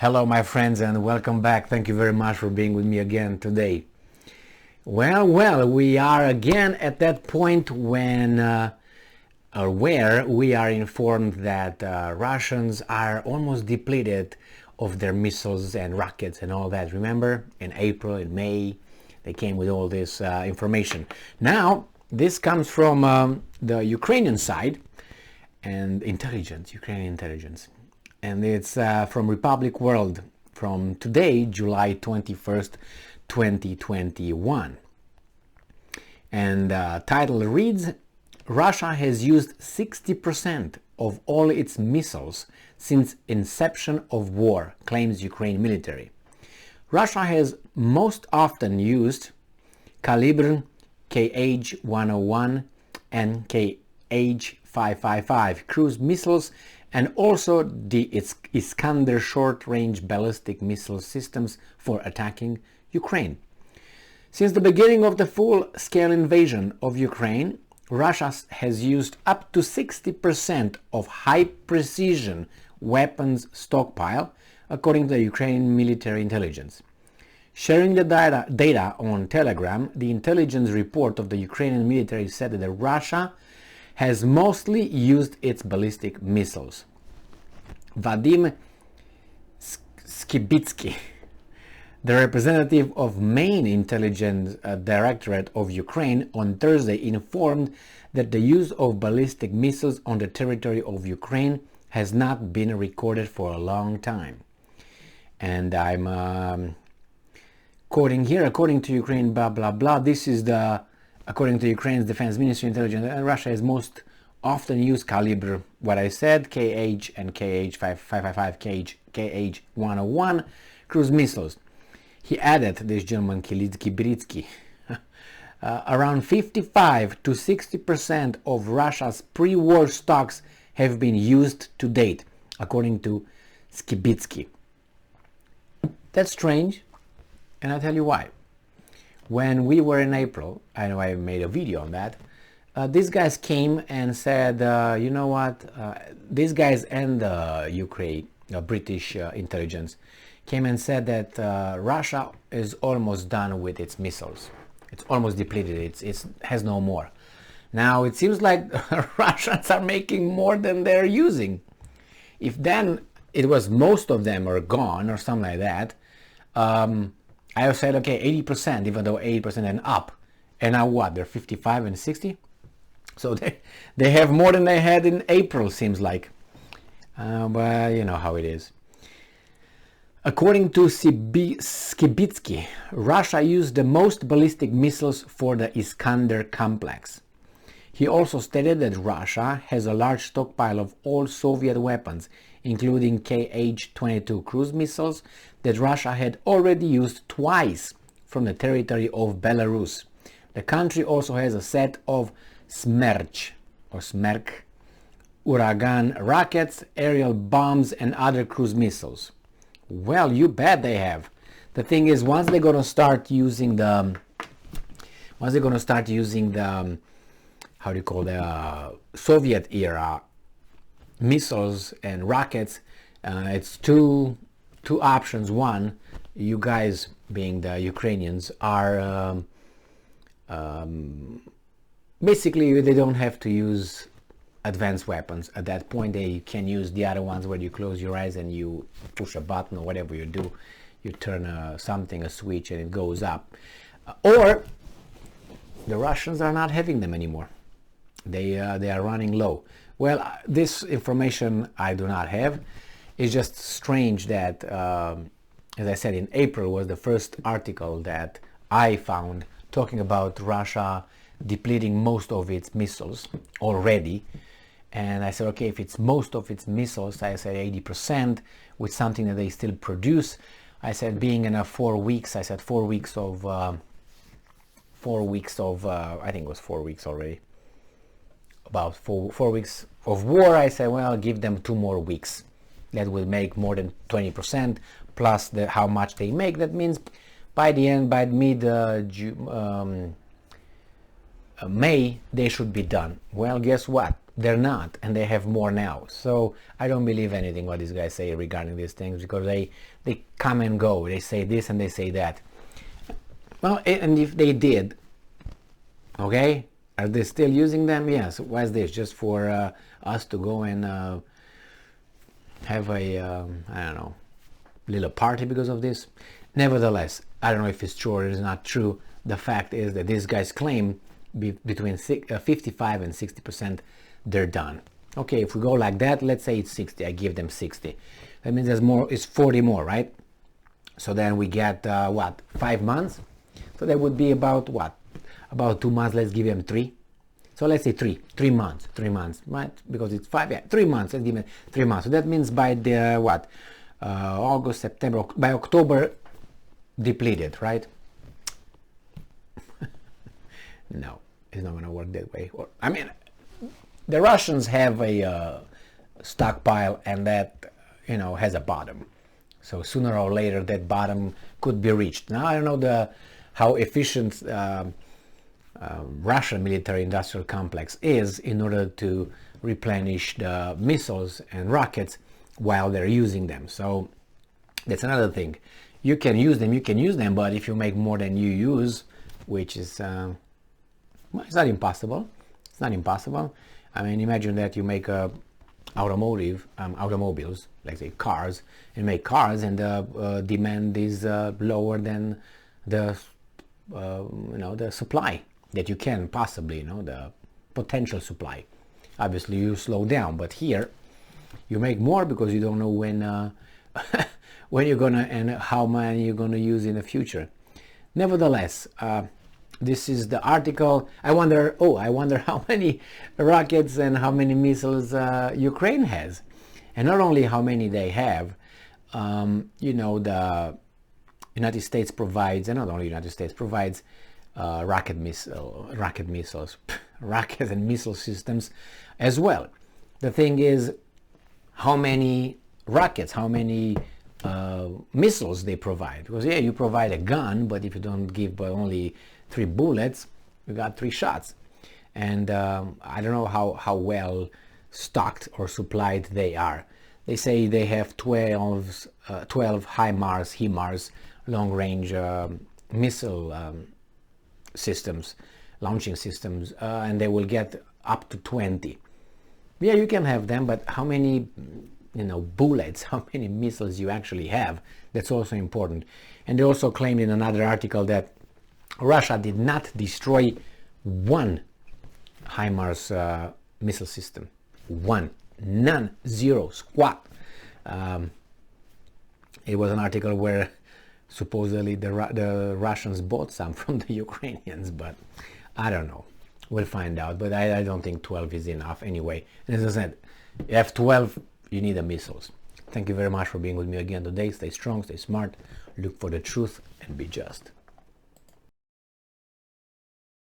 Hello my friends and welcome back. Thank you very much for being with me again today. Well, we are again at that point when or where we are informed that Russians are almost depleted of their missiles and rockets and all that. Remember, in April, in May, they came with all this information. Now, this comes from the Ukrainian side and Ukrainian intelligence. And it's from Republic World from today, July 21st, 2021. And title reads, Russia has used 60% of all its missiles since inception of war, claims Ukraine military. Russia has most often used Kalibr KH-101 and KH-555 cruise missiles and also the Iskander short-range ballistic missile systems for attacking Ukraine. Since the beginning of the full-scale invasion of Ukraine, Russia has used up to 60% of high-precision weapons stockpile, according to the Ukrainian military intelligence. Sharing the data on Telegram, the intelligence report of the Ukrainian military said that Russia has mostly used its ballistic missiles. Vadim Skibitsky, the representative of Main Intelligence Directorate of Ukraine, on Thursday informed that the use of ballistic missiles on the territory of Ukraine has not been recorded for a long time. And I'm quoting here, according to Ukraine, blah, blah, blah. This is according to Ukraine's Defense Ministry intelligence, Russia has most often used Kalibr, what I said, KH and KH-555, KH-101 cruise missiles. He added, this gentleman, Kibritsky, around 55 to 60% of Russia's pre-war stocks have been used to date, according to Skibitsky. That's strange, and I'll tell you why. When we were in April, I know I made a video on that, these guys came and said, you know what, these guys and the Ukraine, British intelligence, came and said that Russia is almost done with its missiles. It's almost depleted, it has no more. Now it seems like Russians are making more than they're using. If then it was most of them are gone or something like that, I said, okay, 80%, even though 80% and up. And now what? They're 55 and 60? So they have more than they had in April, seems like. But you know how it is. According to Skibitsky, Russia used the most ballistic missiles for the Iskander complex. He also stated that Russia has a large stockpile of all Soviet weapons, including KH-22 cruise missiles that Russia had already used twice from the territory of Belarus. The country also has a set of Smerch Uragan rockets, aerial bombs and other cruise missiles. Well, you bet they have. The thing is, once they're going to start using the how do you call the Soviet era missiles and rockets, it's two options. One, you guys, being the Ukrainians, are basically they don't have to use advanced weapons. At that point they can use the other ones where you close your eyes and you push a button or whatever you do, you turn a switch and it goes up. Or the Russians are not having them anymore. They are running low. Well, this information I do not have. It's just strange that, as I said, in April was the first article that I found talking about Russia depleting most of its missiles already. And I said, okay, if it's most of its missiles, I said 80% with something that they still produce. I said, being in 4 weeks, I said 4 weeks of, I think it was 4 weeks already. About four weeks of war, I said, well, give them 2 more weeks. That will make more than 20% plus how much they make. That means by the end, by mid May they should be done. Well, guess what? They're not, and they have more now. So I don't believe anything what these guys say regarding these things, because they come and go. They say this and they say that. Well, and if they did, okay, are they still using them? Yes. Why is this? Just for us to go and have a I don't know, little party because of this? Nevertheless, I don't know if it's true or it is not true. The fact is that these guys claim between 55 and 60% they're done. Okay, if we go like that, let's say it's 60. I give them 60. That means there's more. It's 40 more, right? So then we get what, 5 months? So that would be about what? About 2 months. Let's give them 3. So let's say 3 months, right? Because it's 5, yeah, 3 months. Let's give them 3 months. So that means by the what? August, September, by October, depleted, right? No, it's not going to work that way. I mean, the Russians have a stockpile, and that, you know, has a bottom. So sooner or later, that bottom could be reached. Now I don't know how efficient Russian military-industrial complex is in order to replenish the missiles and rockets while they're using them. So that's another thing. You can use them, but if you make more than you use, which is well, it's not impossible. It's not impossible. I mean, imagine that you make automobiles, like say cars, and make cars, and the demand is lower than the the supply that you can possibly, the potential supply. Obviously, you slow down, but here you make more because you don't know when when you're gonna and how many you're gonna use in the future. Nevertheless, this is the article. I wonder how many rockets and how many missiles Ukraine has, and not only how many they have. The United States provides, and not only United States provides rocket missiles, rocket and missile systems as well. The thing is, how many rockets, how many missiles they provide? Because yeah, you provide a gun, but if you don't give only 3 bullets, you got 3 shots. And I don't know how well stocked or supplied they are. They say they have 12 HIMARS, long-range missile systems, launching systems, and they will get up to 20. Yeah, you can have them, but how many bullets, how many missiles you actually have, that's also important. And they also claimed in another article that Russia did not destroy 1 HIMARS missile system. 1. None. 0. Squat. It was an article where supposedly the Russians bought some from the Ukrainians, but I don't know. We'll find out, but I don't think 12 is enough anyway. And as I said, you have 12, you need the missiles. Thank you very much for being with me again today. Stay strong, stay smart, look for the truth, and be just.